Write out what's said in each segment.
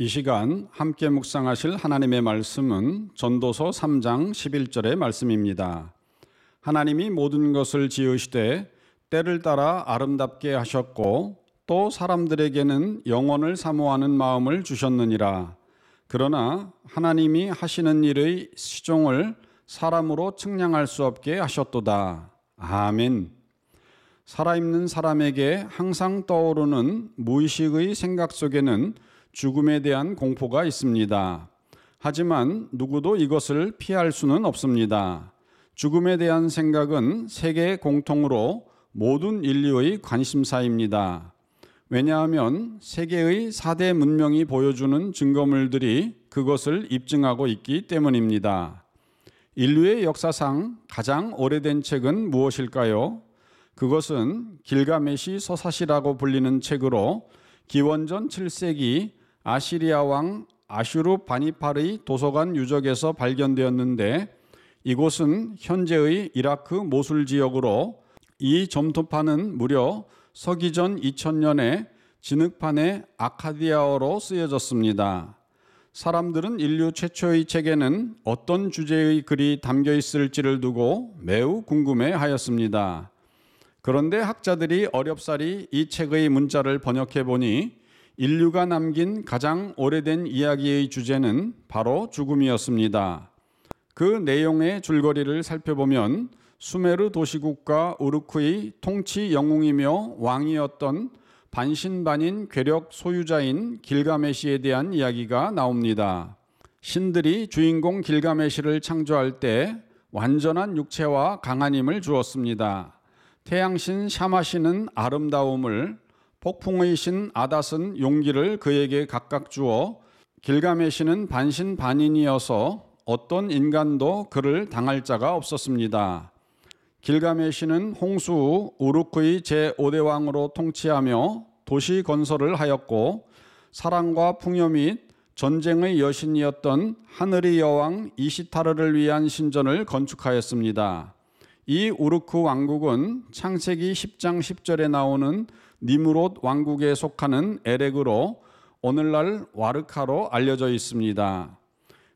이 시간 함께 묵상하실 하나님의 말씀은 전도서 3장 11절의 말씀입니다. 하나님이 모든 것을 지으시되 때를 따라 아름답게 하셨고 또 사람들에게는 영원을 사모하는 마음을 주셨느니라. 그러나 하나님이 하시는 일의 시종을 사람으로 측량할 수 없게 하셨도다. 아멘. 살아있는 사람에게 항상 떠오르는 무의식의 생각 속에는 죽음에 대한 공포가 있습니다. 하지만 누구도 이것을 피할 수는 없습니다. 죽음에 대한 생각은 세계 공통으로 모든 인류의 관심사입니다. 왜냐하면 세계의 4대 문명이 보여주는 증거물들이 그것을 입증하고 있기 때문입니다. 인류의 역사상 가장 오래된 책은 무엇일까요? 그것은 길가메시 서사시라고 불리는 책으로 기원전 7세기 아시리아 왕 아슈르바니팔의 도서관 유적에서 발견되었는데 이곳은 현재의 이라크 모술 지역으로 이 점토판은 무려 서기전 2000년에 진흙판의 아카디아어로 쓰여졌습니다. 사람들은 인류 최초의 책에는 어떤 주제의 글이 담겨 있을지를 두고 매우 궁금해하였습니다. 그런데 학자들이 어렵사리 이 책의 문자를 번역해 보니 인류가 남긴 가장 오래된 이야기의 주제는 바로 죽음이었습니다. 그 내용의 줄거리를 살펴보면 수메르 도시국가 우르크의 통치 영웅이며 왕이었던 반신반인 괴력 소유자인 길가메시에 대한 이야기가 나옵니다. 신들이 주인공 길가메시를 창조할 때 완전한 육체와 강한 힘을 주었습니다. 태양신 샤마신은 아름다움을, 폭풍의 신 아닷은 용기를 그에게 각각 주어 길가메시는 반신반인이어서 어떤 인간도 그를 당할 자가 없었습니다. 길가메시는 홍수 후 우르크의 제5대 왕으로 통치하며 도시 건설을 하였고 사랑과 풍요 및 전쟁의 여신이었던 하늘의 여왕 이시타르를 위한 신전을 건축하였습니다. 이 우르크 왕국은 창세기 10장 10절에 나오는 니므롯 왕국에 속하는 에렉으로 오늘날 와르카로 알려져 있습니다.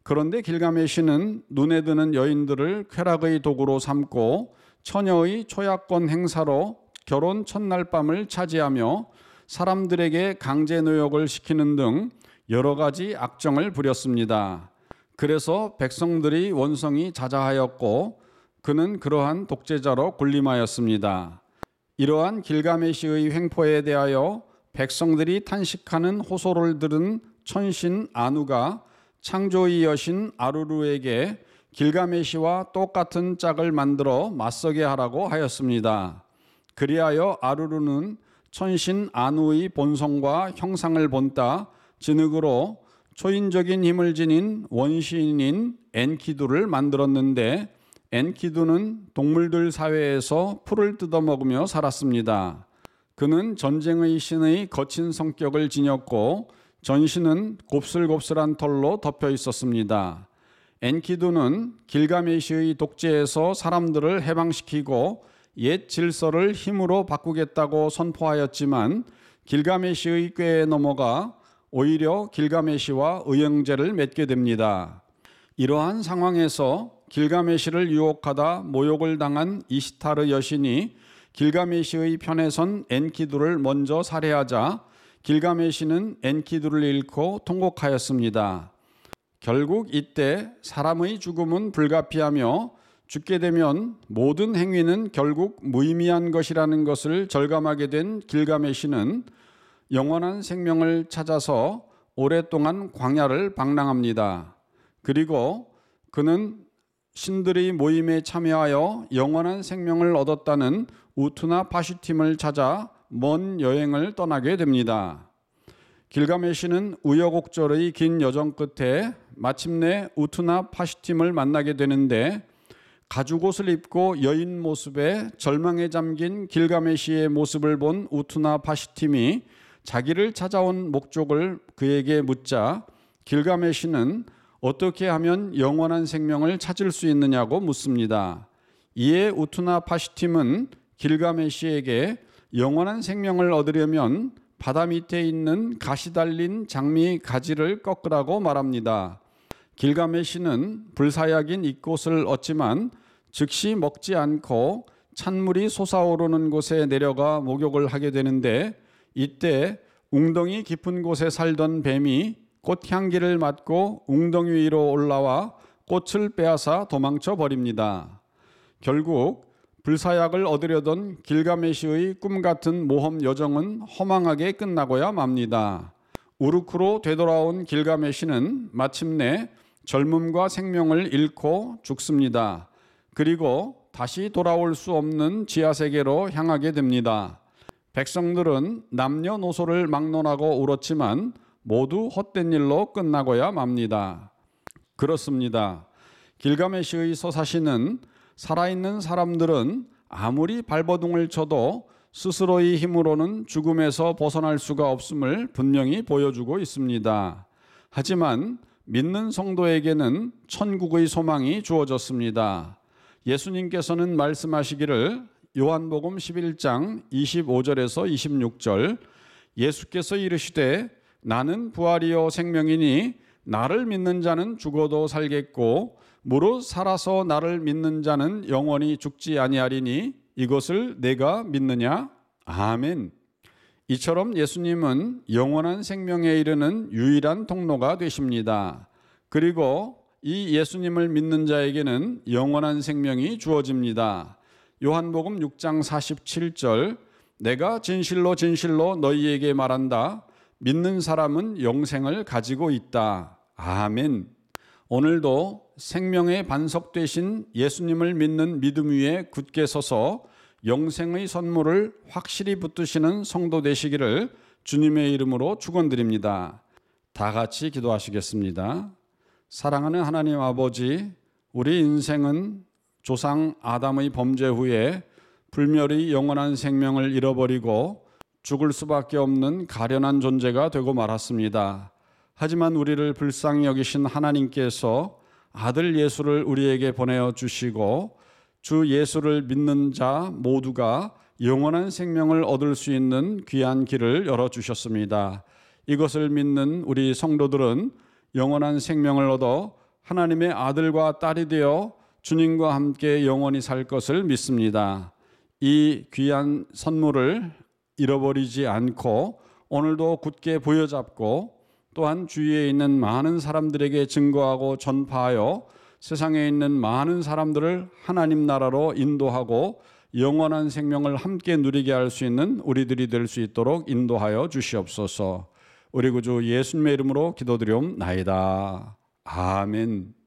그런데 길가메시는 눈에 드는 여인들을 쾌락의 도구로 삼고 처녀의 초약권 행사로 결혼 첫날 밤을 차지하며 사람들에게 강제 노역을 시키는 등 여러 가지 악정을 부렸습니다. 그래서 백성들이 원성이 자자하였고 그는 그러한 독재자로 군림하였습니다. 이러한 길가메시의 횡포에 대하여 백성들이 탄식하는 호소를 들은 천신 아누가 창조의 여신 아루루에게 길가메시와 똑같은 짝을 만들어 맞서게 하라고 하였습니다. 그리하여 아루루는 천신 아누의 본성과 형상을 본따 진흙으로 초인적인 힘을 지닌 원시인인 엔키두를 만들었는데 엔키두는 동물들 사회에서 풀을 뜯어먹으며 살았습니다. 그는 전쟁의 신의 거친 성격을 지녔고 전신은 곱슬곱슬한 털로 덮여 있었습니다. 엔키두는 길가메시의 독재에서 사람들을 해방시키고 옛 질서를 힘으로 바꾸겠다고 선포하였지만 길가메시의 꾀에 넘어가 오히려 길가메시와 의형제를 맺게 됩니다. 이러한 상황에서 길가메시를 유혹하다 모욕을 당한 이시타르 여신이 길가메시의 편에 선 엔키두를 먼저 살해하자 길가메시는 엔키두를 잃고 통곡하였습니다. 결국 이때 사람의 죽음은 불가피하며 죽게 되면 모든 행위는 결국 무의미한 것이라는 것을 절감하게 된 길가메시는 영원한 생명을 찾아서 오랫동안 광야를 방랑합니다. 그리고 그는 신들의 모임에 참여하여 영원한 생명을 얻었다는 우투나 파슈팀을 찾아 먼 여행을 떠나게 됩니다. 길가메시는 우여곡절의 긴 여정 끝에 마침내 우투나 파슈팀을 만나게 되는데 가죽옷을 입고 여인 모습에 절망에 잠긴 길가메시의 모습을 본 우투나 파슈팀이 자기를 찾아온 목적을 그에게 묻자 길가메시는 어떻게 하면 영원한 생명을 찾을 수 있느냐고 묻습니다. 이에 우투나 파슈팀은 길가메시에게 영원한 생명을 얻으려면 바다 밑에 있는 가시 달린 장미 가지를 꺾으라고 말합니다. 길가메시는 불사약인 이꽃을 얻지만 즉시 먹지 않고 찬물이 솟아오르는 곳에 내려가 목욕을 하게 되는데, 이때 웅덩이 깊은 곳에 살던 뱀이 꽃향기를 맡고 웅덩이 위로 올라와 꽃을 빼앗아 도망쳐 버립니다. 결국 불사약을 얻으려던 길가메시의 꿈 같은 모험 여정은 허망하게 끝나고야 맙니다. 우르크로 되돌아온 길가메시는 마침내 젊음과 생명을 잃고 죽습니다. 그리고 다시 돌아올 수 없는 지하세계로 향하게 됩니다. 백성들은 남녀노소를 막론하고 울었지만 모두 헛된 일로 끝나고야 맙니다. 그렇습니다. 길가메시의 서사시는 살아있는 사람들은 아무리 발버둥을 쳐도 스스로의 힘으로는 죽음에서 벗어날 수가 없음을 분명히 보여주고 있습니다. 하지만 믿는 성도에게는 천국의 소망이 주어졌습니다. 예수님께서는 말씀하시기를 요한복음 11장 25절에서 26절, 예수께서 이르시되 나는 부활이요 생명이니 나를 믿는 자는 죽어도 살겠고 무릇 살아서 나를 믿는 자는 영원히 죽지 아니하리니 이것을 내가 믿느냐? 아멘. 이처럼 예수님은 영원한 생명에 이르는 유일한 통로가 되십니다. 그리고 이 예수님을 믿는 자에게는 영원한 생명이 주어집니다. 요한복음 6장 47절, 내가 진실로 진실로 너희에게 말한다. 믿는 사람은 영생을 가지고 있다. 아멘. 오늘도 생명의 반석 되신 예수님을 믿는 믿음 위에 굳게 서서 영생의 선물을 확실히 붙드시는 성도 되시기를 주님의 이름으로 축원드립니다. 다 같이 기도하시겠습니다. 사랑하는 하나님 아버지, 우리 인생은 조상 아담의 범죄 후에 불멸의 영원한 생명을 잃어버리고 죽을 수밖에 없는 가련한 존재가 되고 말았습니다. 하지만 우리를 불쌍히 여기신 하나님께서 아들 예수를 우리에게 보내어 주시고 주 예수를 믿는 자 모두가 영원한 생명을 얻을 수 있는 귀한 길을 열어주셨습니다. 이것을 믿는 우리 성도들은 영원한 생명을 얻어 하나님의 아들과 딸이 되어 주님과 함께 영원히 살 것을 믿습니다. 이 귀한 선물을 잃어버리지 않고 오늘도 굳게 부여잡고 또한 주위에 있는 많은 사람들에게 증거하고 전파하여 세상에 있는 많은 사람들을 하나님 나라로 인도하고 영원한 생명을 함께 누리게 할 수 있는 우리들이 될 수 있도록 인도하여 주시옵소서. 우리 구주 예수님의 이름으로 기도드리옵나이다. 아멘.